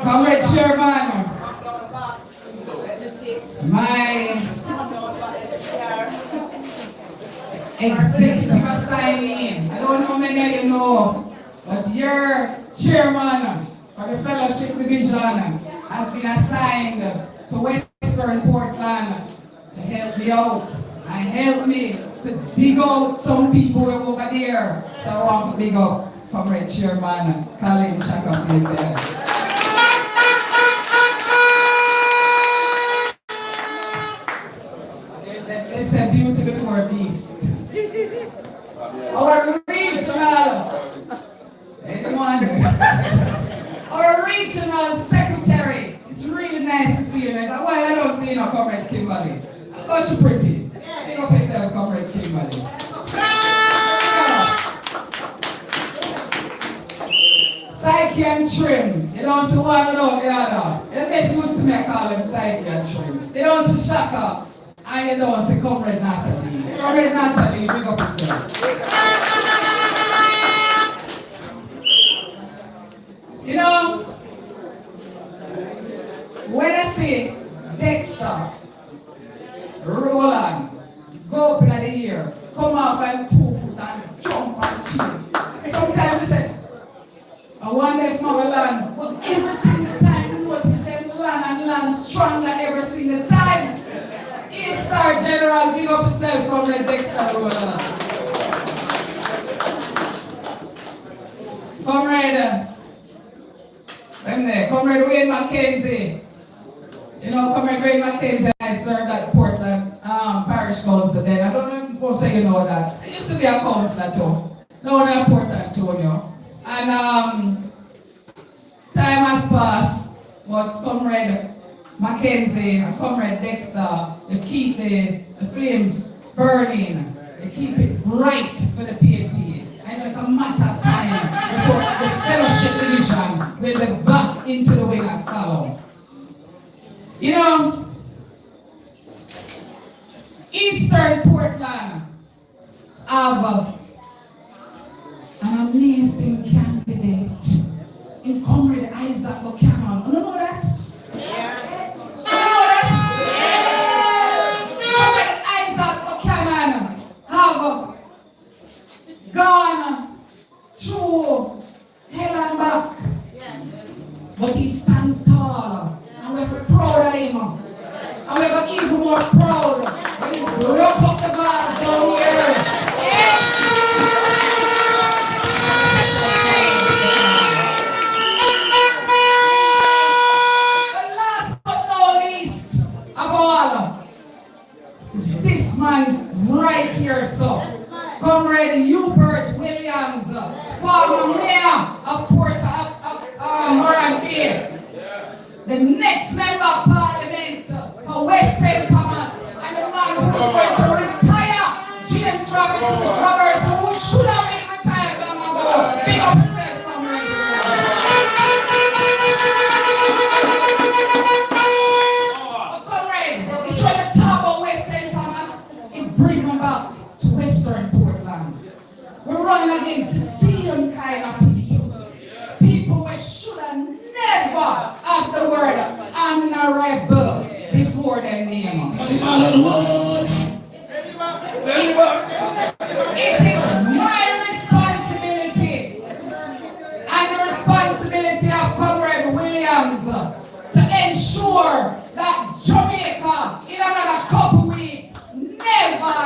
Comrade Chairman, my executive assignee, I don't know how many of you know, but your chairman of the fellowship division has been assigned to Western Portland to help me out and help me to dig out some people who are over there. So I want to dig up Comrade Chairman Colin Shackerfield there. They said beauty before a beast. Our regional, our regional secretary. It's really nice to see you guys. Well, I don't see you now, Comrade Kimberly. I thought you're pretty. Pick up yourself, Comrade Kimberly. Psyche and Trim. You don't see one without the other. They get used to me, I call them Psyche and Trim. You don't see Shaka. And you don't see Comrade Natalie. Comrade Natalie, pick up yourself. You know, when I see Dexter, Roland, go up in the ear, come off and 2 foot and jump and chill. Sometimes I say, I wonder if my land, but every single time you notice them land and land stronger every single time. 8-star General, big up yourself, Comrade Dexter Roland. Comrade Wayne Mackenzie. You know, Comrade Wayne Mackenzie, I served at Portland Parish Council then. I don't know if most of you know that. I used to be a councillor too. Now I'm in Portland too, you know. And time has passed, but Comrade Mackenzie and Comrade Dexter, they keep the flames burning. They keep it bright for the PNP. And it's just a matter of time before the fellowship division will be back into the winner's column. You know, Eastern Portland have an amazing candidate in Comrade Isaac Buchanan. You know that? Yeah. You know that? Yeah. Comrade Isaac Buchanan have gone through hell and back. Yeah. But he stands tall. And we're proud of him. And we're going even more proud when he broke up the bars down here. But last but not least of all is this man's right here, so. Comrade Hubert Williams, former mayor of Moran Bay. The next member of parliament for West St. Thomas, and the man who is going to retire, James Roberts, who should have been retired long ago. Big up yourself, Comrade. But Comrade, it's when we talk about West St. Thomas, it brings me back to Western Portland. We're running against the same kind of people. People who should have never have the word honorable before their name. It is my responsibility and the responsibility of Comrade Williams to ensure that Jamaica in another couple weeks never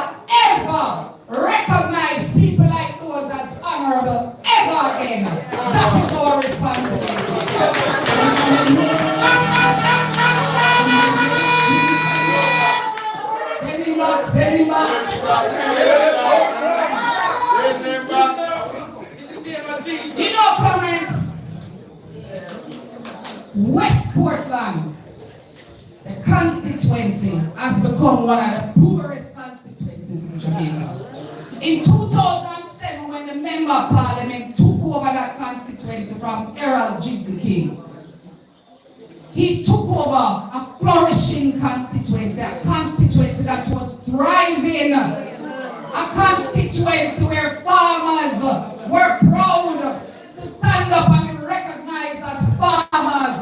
ever recognize people like those as honorable ever again. That is our responsibility. Send him back. You know, comrades, West Portland, the constituency, has become one of the poorest constituencies in Jamaica. In 2007, when the Member of Parliament took over that constituency from Errol Jigsy King, he took over a flourishing constituency, a constituency that was thriving, a constituency where farmers were proud to stand up and be recognized as farmers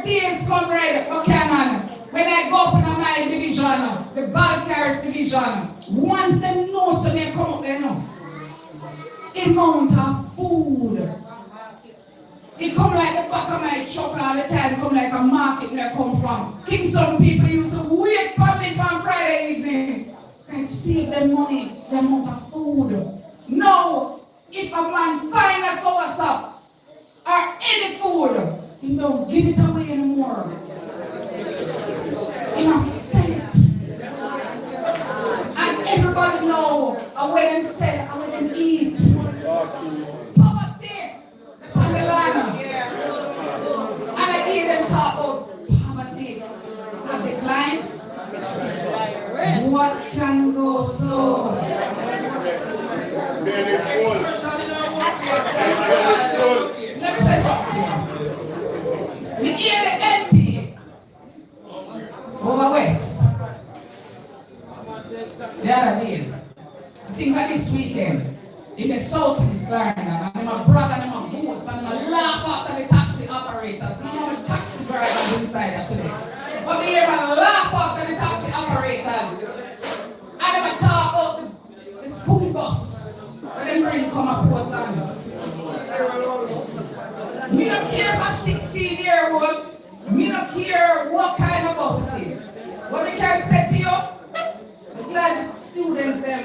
days come right, Buchanan, when I go up in my division, the ball carriers division, once them know so they come up there now. Amount of food. It come like the back of my truck all the time, come like a market where I come from. Kingston people used to wait for me on Friday evening. Can save them money, the amount of food. Now, if a man find a soursop or any food, he don't give it away anymore. He have to sell it. And everybody know where them sell and where them eat. Poverty, the Pandalana. And I hear them talk about poverty have declined. What can go so? Let me say something. We hear the MP over West. The other day, I think this weekend, in the southeast Florida, and my brother and my boss, and I laugh after the taxi operators. I don't know how much taxi drivers inside there today. But we hear my laugh after the taxi operators. And they talk about the school bus. When they bring come up Portland. Me don't care for 16-year-old. Me don't care what kind of bus it is. What we can say to you, I'm glad the students them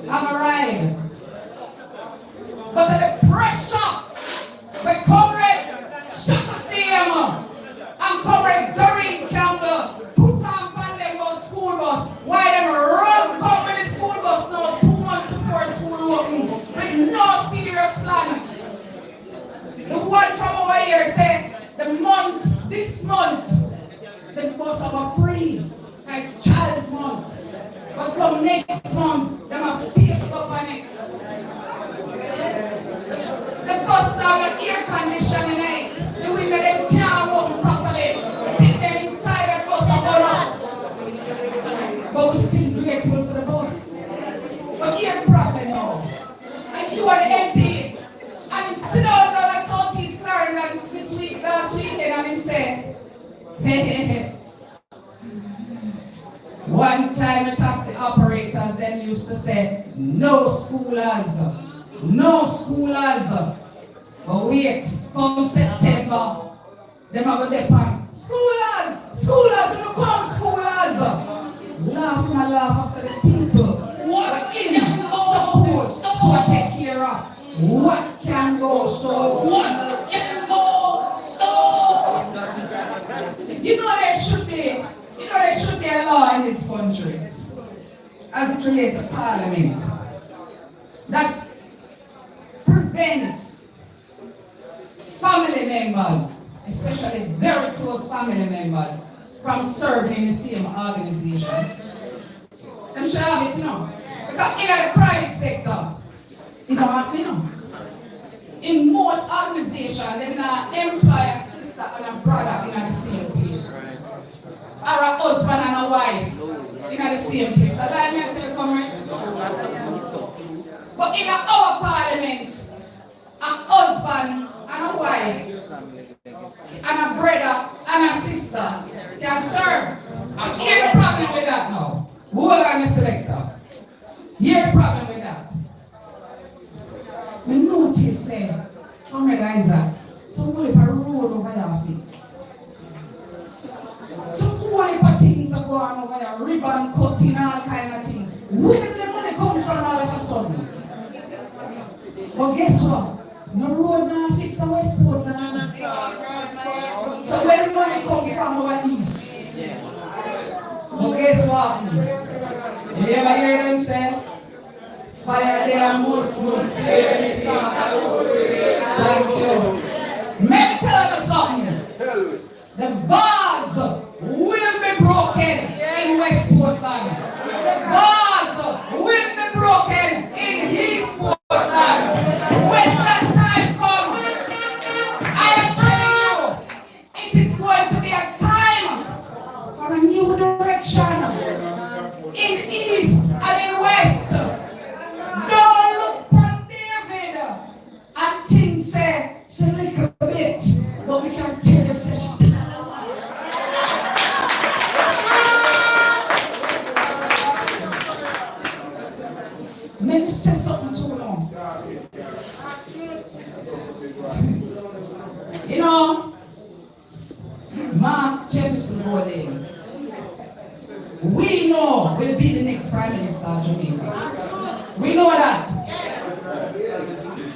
have a ride. But the pressure when Comrade Shaka Fame and Comrade Doreen Campbell put on them on school bus, why them run come with the school bus now 2 months before school open with no serious plan. The one from over here said this month, the bus are free. It's child's month. But come next month, they have to pay up on it. The bus now have air conditioning in it. The women them can't walk properly. Pick them inside that bus and go up. But we're still grateful for the bus. But here's the problem now. And you are the MP. And he sit down at Southeast Florida last weekend, and he said, hey. One time the taxi operators then used to say, no schoolers. But wait, come September, them are going to depend. Schoolers, you come schoolers. Laugh after the people. What can go so take care of? What can go so? What can go so? There should be a law in this country, as it relates to Parliament, that prevents family members, especially very close family members, from serving in the same organization. Them should have it, because in the private sector, it don't happen, In most organizations, they not employ a sister and a brother in the same place. Or a husband and a wife in the same place. Allow me to tell you, Comrade. But in our parliament, a husband and a wife and a brother and a sister can serve. And here's the problem with that now. Hold on, the selector. Here's the problem with that. We notice, Comrade Isaac, some whole heap of road over your face. Some whole heap of things are going on over here, ribbon cutting, all kind of things. Where did the money come from all of a sudden? But guess what? No road now fix a West Portland. So where the money come from over east? But guess what? You ever hear them say? Fire there must stay. Thank you. Let me tell you something. The vase will be broken in West Portland. The vase will be broken in East Portland. When that time comes, I am telling you, it is going to be a time for a new direction in the East and in West. Don't look for David and think say she little bit, but we can tell tell you, say she tell her. Let me say something to you now. You know, Mark Jefferson Doreen, we know will be the next Prime Minister of Jamaica. We know that.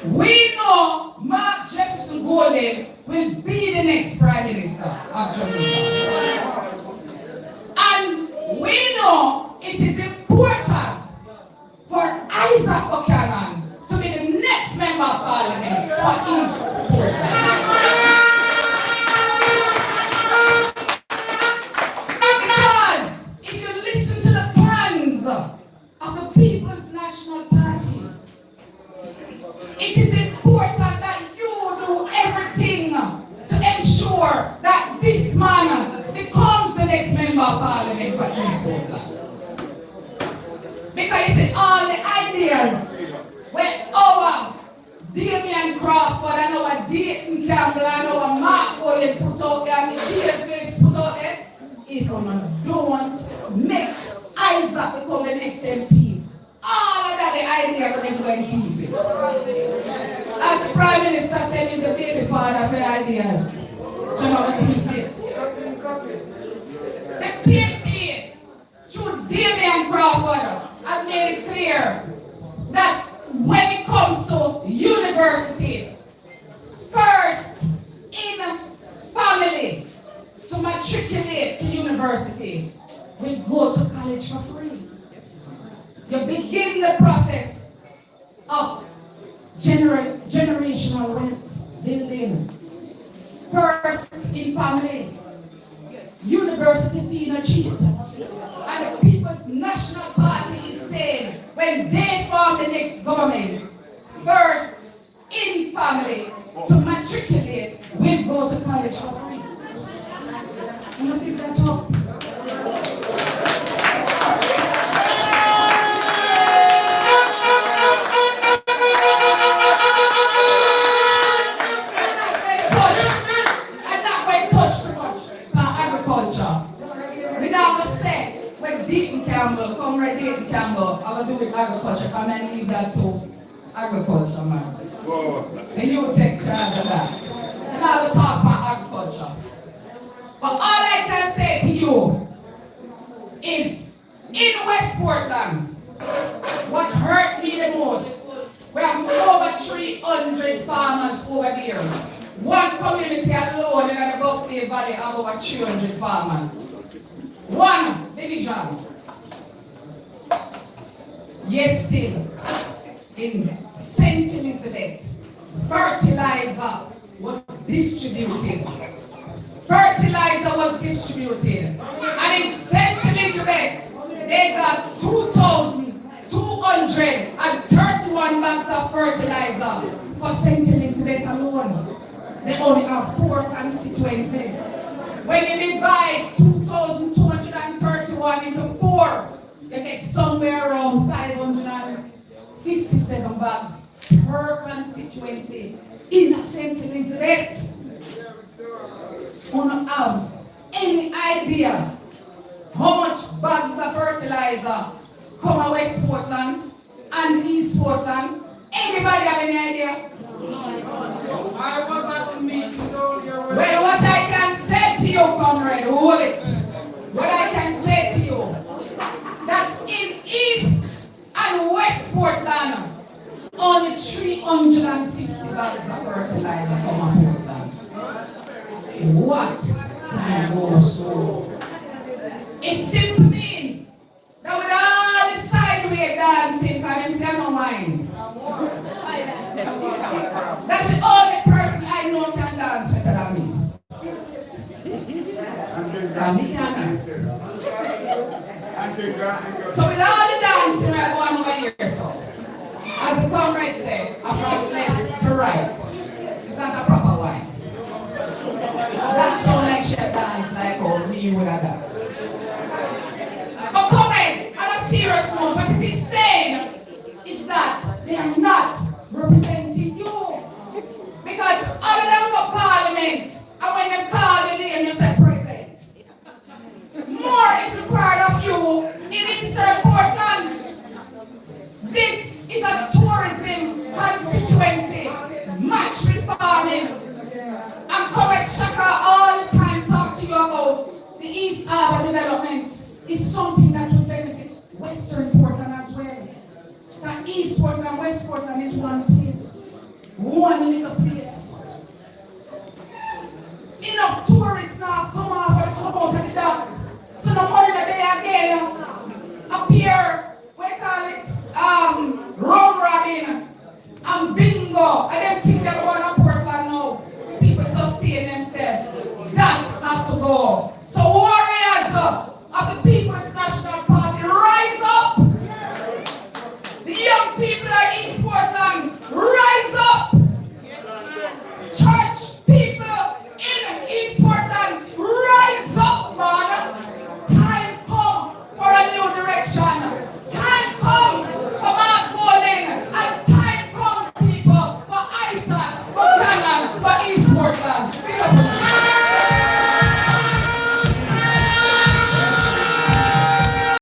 We know Mark Jefferson Doreen will be the next Prime Minister of Jamaica. And we know it is important for Isaac Buchanan to be the next Member of Parliament for East Portland. Because if you listen to the plans of the People's National Party, it is important that you do everything to ensure that this man becomes the next Member of Parliament for East Portland. Because you see, all the ideas where our Damien Crawford and our Dayton Campbell and our Mark Olin put out there and the Phillips put out there, if you don't make Isaac become the next MP, all of that the idea of them going to teeth it. As the Prime Minister said, he's a baby father for ideas. So I'm going to teeth it. The PNP, through Damien Crawford, has made it clear that when it comes to university, first in family to matriculate to university, we go to college for free. You begin the process of generational wealth building. First in family, university fee not cheap. And the People's National Party is saying, when they form the next government, first in family to matriculate will go to college for free. I'm going to pick that up. I'm not going to touch too much about agriculture. We now going to say, when Dayton Campbell, Comrade Dayton Campbell, I'm going to do with agriculture. I'm going to leave that to agriculture, man. And you will take charge of that. And I will talk about agriculture. But all I can say to you is, in West Portland, what hurt me the most, we have over 300 farmers over there. One community alone in the Buffalo Valley have over 300 farmers. One division. Yet still, in St. Elizabeth, fertilizer was distributed. And in St. Elizabeth, they got 2,231 bags of fertilizer for St. Elizabeth alone. They only have 4 constituencies. When they buy 2,231 into 4, they get somewhere around 557 bags per constituency in St. Elizabeth. You don't have any idea how much bags of fertilizer come to West Portland and East Portland? Anybody have any idea? I was at the meeting earlier. Well, what I can say to you, comrade, hold it. What I can say to you, that in East and West Portland, only 350 bags of fertilizer come to Portland. What can go so? It simply means that with all the sideway dancing, can them say no wine. That's the only person I know can dance better than me. And me can dance. So with all the dancing we're going over here, so as the comrade said, from left to right, it's not a proper wine. That sounds like she dance like how me would have danced. But comrades, on a serious note, what it is saying is that they are not representing you. Because other than for parliament, and when they something that will benefit Western Portland as well. That East Portland and West Portland is one place. One little place. Enough tourists now come out of the dock. So the money that they again appear, we call it road robbing and bingo. And them things that go on in Portland now. The people sustain themselves. That have to go.